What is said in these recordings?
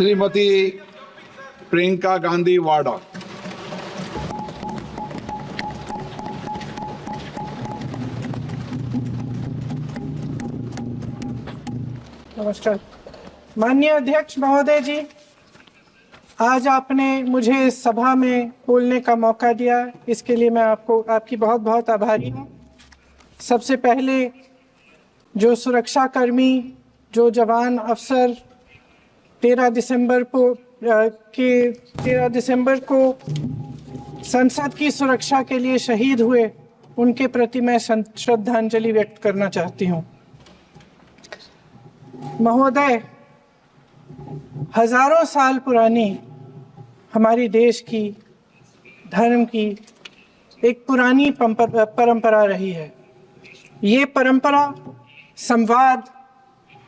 श्रीमती प्रियंका गांधी वाडा। नमस्कार। माननीय अध्यक्ष महोदय जी, आज आपने मुझे इस सभा में बोलने का मौका दिया, इसके लिए मैं आपकी बहुत बहुत आभारी हूँ। सबसे पहले जो सुरक्षाकर्मी, जो जवान अफसर 13 दिसंबर को संसद की सुरक्षा के लिए शहीद हुए, उनके प्रति मैं श्रद्धांजलि व्यक्त करना चाहती हूँ। महोदय, हजारों साल पुरानी हमारी देश की, धर्म की एक पुरानी परंपरा रही है। ये परंपरा संवाद,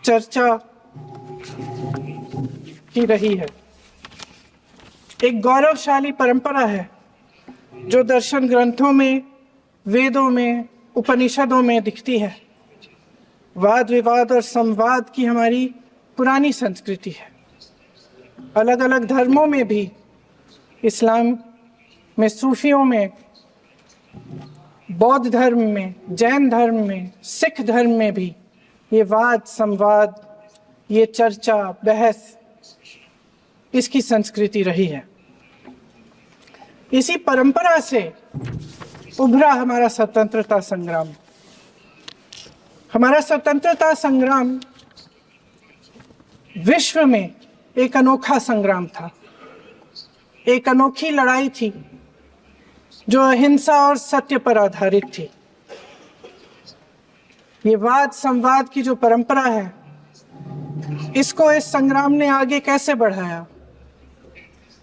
चर्चा की रही है। एक गौरवशाली परंपरा है जो दर्शन ग्रंथों में, वेदों में, उपनिषदों में दिखती है। वाद विवाद और संवाद की हमारी पुरानी संस्कृति है। अलग अलग धर्मों में भी, इस्लाम में, सूफियों में, बौद्ध धर्म में, जैन धर्म में, सिख धर्म में भी ये वाद संवाद, ये चर्चा बहस, इसकी संस्कृति रही है। इसी परंपरा से उभरा हमारा स्वतंत्रता संग्राम। हमारा स्वतंत्रता संग्राम विश्व में एक अनोखा संग्राम था, एक अनोखी लड़ाई थी जो अहिंसा और सत्य पर आधारित थी। ये वाद संवाद की जो परंपरा है, इसको इस संग्राम ने आगे कैसे बढ़ाया?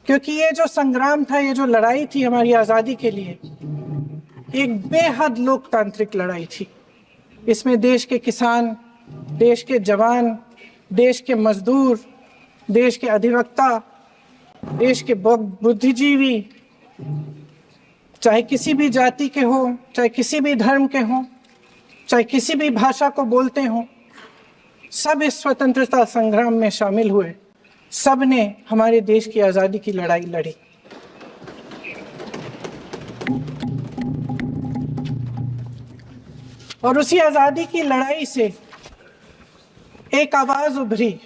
क्योंकि ये जो संग्राम था, ये जो लड़ाई थी हमारी आज़ादी के लिए, एक बेहद लोकतांत्रिक लड़ाई थी। इसमें देश के किसान, देश के जवान, देश के मजदूर, देश के अधिवक्ता, देश के बुद्धिजीवी, चाहे किसी भी जाति के हो, चाहे किसी भी धर्म के हो, चाहे किसी भी भाषा को बोलते हो, सब इस स्वतंत्रता संग्राम में शामिल हुए। सब ने हमारे देश की आज़ादी की लड़ाई लड़ी। और उसी आज़ादी की लड़ाई से एक आवाज़ उभरी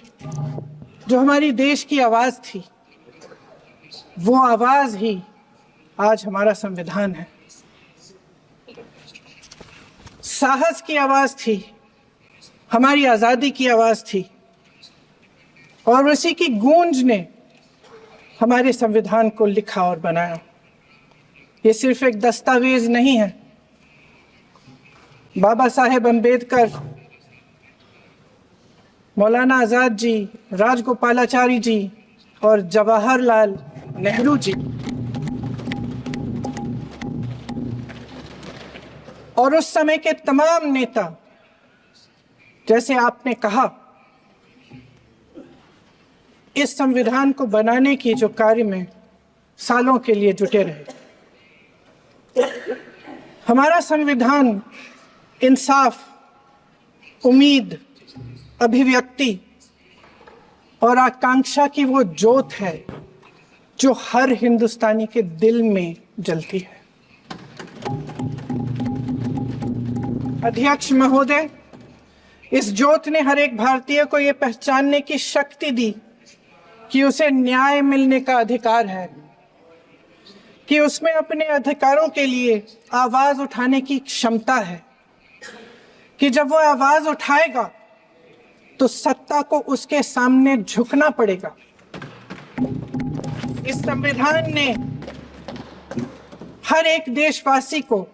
जो हमारी देश की आवाज़ थी। वो आवाज़ ही आज हमारा संविधान है। साहस की आवाज़ थी, हमारी आज़ादी की आवाज़ थी, और उसी की गूंज ने हमारे संविधान को लिखा और बनाया। ये सिर्फ एक दस्तावेज नहीं है। बाबा साहेब अम्बेडकर, मौलाना आज़ाद जी, राजगोपालाचारी जी और जवाहरलाल नेहरू जी और उस समय के तमाम नेता, जैसे आपने कहा, इस संविधान को बनाने की जो कार्य में सालों के लिए जुटे रहे। हमारा संविधान इंसाफ, उम्मीद, अभिव्यक्ति और आकांक्षा की वो ज्योत है जो हर हिंदुस्तानी के दिल में जलती है। अध्यक्ष महोदय, इस ज्योत ने हर एक भारतीय को ये पहचानने की शक्ति दी कि उसे न्याय मिलने का अधिकार है, कि उसमें अपने अधिकारों के लिए आवाज उठाने की क्षमता है, कि जब वो आवाज उठाएगा तो सत्ता को उसके सामने झुकना पड़ेगा। इस संविधान ने हर एक देशवासी को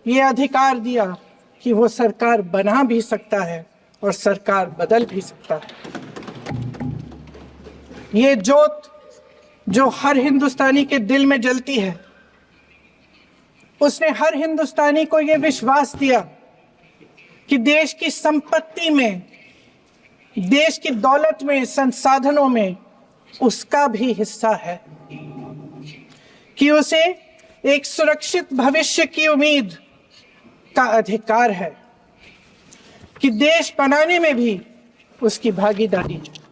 ये अधिकार दिया कि वो सरकार बना भी सकता है और सरकार बदल भी सकता है। ये ज्योत जो हर हिंदुस्तानी के दिल में जलती है, उसने हर हिंदुस्तानी को ये विश्वास दिया कि देश की संपत्ति में, देश की दौलत में, संसाधनों में उसका भी हिस्सा है, कि उसे एक सुरक्षित भविष्य की उम्मीद का अधिकार है, कि देश बनाने में भी उसकी भागीदारी है।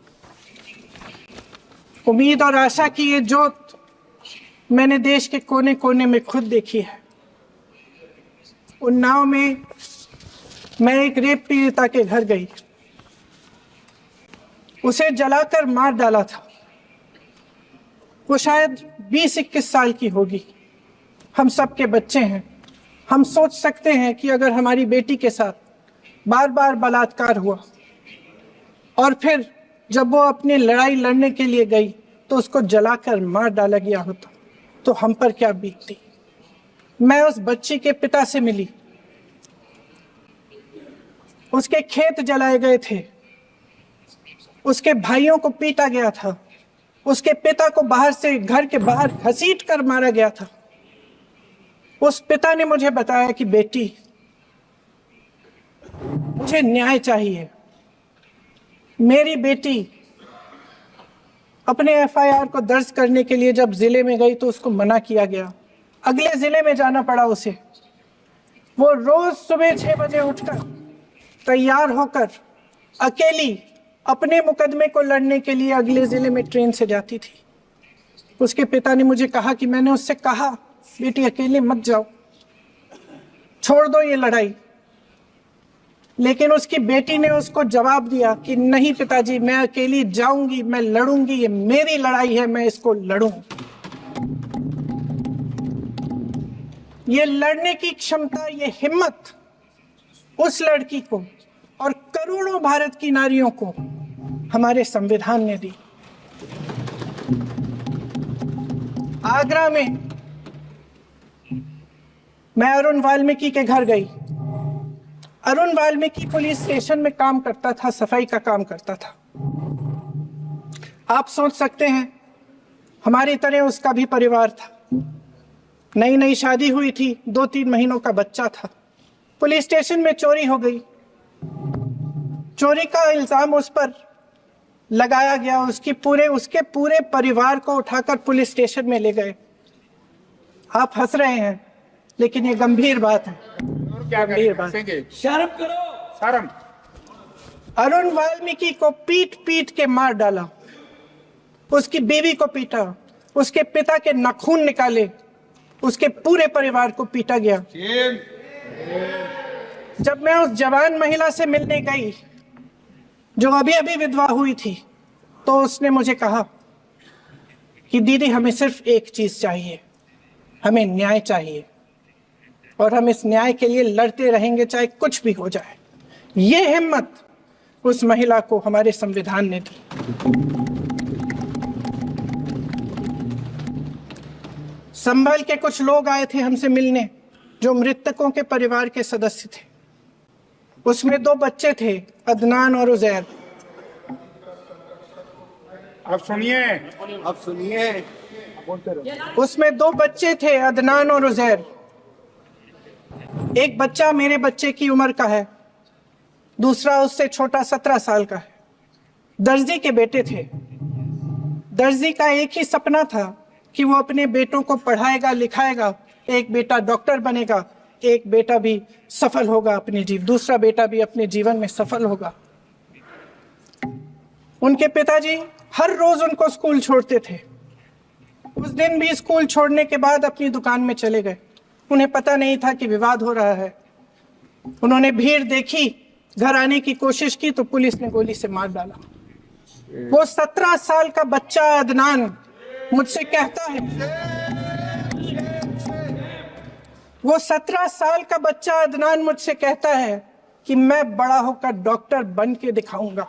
उम्मीद और आशा की ये जोत मैंने देश के कोने कोने में खुद देखी है। उन्नाव में मैं एक रेप पीड़िता के घर गई, उसे जलाकर मार डाला था। वो शायद 20-21 साल की होगी। हम सबके बच्चे हैं। हम सोच सकते हैं कि अगर हमारी बेटी के साथ बार बार बलात्कार हुआ और फिर जब वो अपनी लड़ाई लड़ने के लिए गई तो उसको जलाकर मार डाला गया होता तो हम पर क्या बीतती। मैं उस बच्ची के पिता से मिली। उसके खेत जलाए गए थे, उसके भाइयों को पीटा गया था, उसके पिता को बाहर से घर के बाहर घसीट कर मारा गया था। उस पिता ने मुझे बताया कि बेटी, मुझे न्याय चाहिए। मेरी बेटी अपने एफआईआर को दर्ज करने के लिए जब जिले में गई तो उसको मना किया गया। अगले जिले में जाना पड़ा उसे। वो रोज सुबह 6 बजे उठकर तैयार होकर अकेली अपने मुकदमे को लड़ने के लिए अगले जिले में ट्रेन से जाती थी। उसके पिता ने मुझे कहा कि मैंने उससे कहा, बेटी अकेले मत जाओ, छोड़ दो ये लड़ाई। लेकिन उसकी बेटी ने उसको जवाब दिया कि नहीं पिताजी, मैं अकेली जाऊंगी, मैं लड़ूंगी, ये मेरी लड़ाई है, मैं इसको लड़ूं। ये लड़ने की क्षमता, ये हिम्मत उस लड़की को और करोड़ों भारत की नारियों को हमारे संविधान ने दी। आगरा में मैं अरुण वाल्मीकि के घर गई। अरुण वाल्मीकि पुलिस स्टेशन में काम करता था, सफाई का काम करता था। आप सोच सकते हैं हमारी तरह उसका भी परिवार था। नई नई शादी हुई थी, 2-3 महीनों का बच्चा था। पुलिस स्टेशन में चोरी हो गई। चोरी का इल्जाम उस पर लगाया गया। उसके पूरे परिवार को उठाकर पुलिस स्टेशन में ले गए। आप हंस रहे हैं, लेकिन ये गंभीर बात है। गंभीर बात। शर्म करो, शर्म। अरुण वाल्मीकि को पीट पीट के मार डाला, उसकी बीवी को पीटा, उसके पिता के नाखून निकाले, उसके पूरे परिवार को पीटा गया। जब मैं उस जवान महिला से मिलने गई जो अभी अभी विधवा हुई थी, तो उसने मुझे कहा कि दीदी, हमें सिर्फ एक चीज चाहिए, हमें न्याय चाहिए और हम इस न्याय के लिए लड़ते रहेंगे, चाहे कुछ भी हो जाए। ये हिम्मत उस महिला को हमारे संविधान ने दी। संभल के कुछ लोग आए थे हमसे मिलने, जो मृतकों के परिवार के सदस्य थे। उसमें 2 बच्चे थे, अदनान और उजैर। अब सुनिए। उसमें 2 बच्चे थे, अदनान और उजैर। एक बच्चा मेरे बच्चे की उम्र का है, दूसरा उससे छोटा 17 साल का है। दर्जी के बेटे थे। दर्जी का एक ही सपना था कि वो अपने बेटों को पढ़ाएगा, लिखाएगा। एक बेटा डॉक्टर बनेगा, एक बेटा भी सफल होगा दूसरा बेटा भी अपने जीवन में सफल होगा। उनके पिताजी हर रोज उनको स्कूल छोड़ते थे। उस दिन भी स्कूल छोड़ने के बाद अपनी दुकान में चले गए। उन्हें पता नहीं था कि विवाद हो रहा है। उन्होंने भीड़ देखी, घर आने की कोशिश की तो पुलिस ने गोली से मार डाला। वो 17 साल का बच्चा अदनान मुझसे कहता है, वो 17 साल का बच्चा अदनान मुझसे कहता है कि मैं बड़ा होकर डॉक्टर बन के दिखाऊंगा,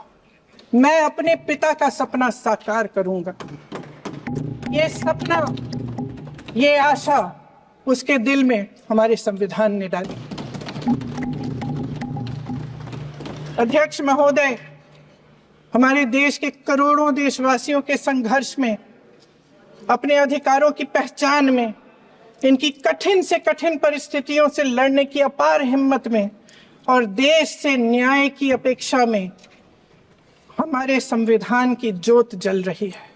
मैं अपने पिता का सपना साकार करूंगा। ये सपना, ये आशा उसके दिल में हमारे संविधान ने डाली। अध्यक्ष महोदय, हमारे देश के करोड़ों देशवासियों के संघर्ष में, अपने अधिकारों की पहचान में, इनकी कठिन से कठिन परिस्थितियों से लड़ने की अपार हिम्मत में और देश से न्याय की अपेक्षा में हमारे संविधान की ज्योत जल रही है।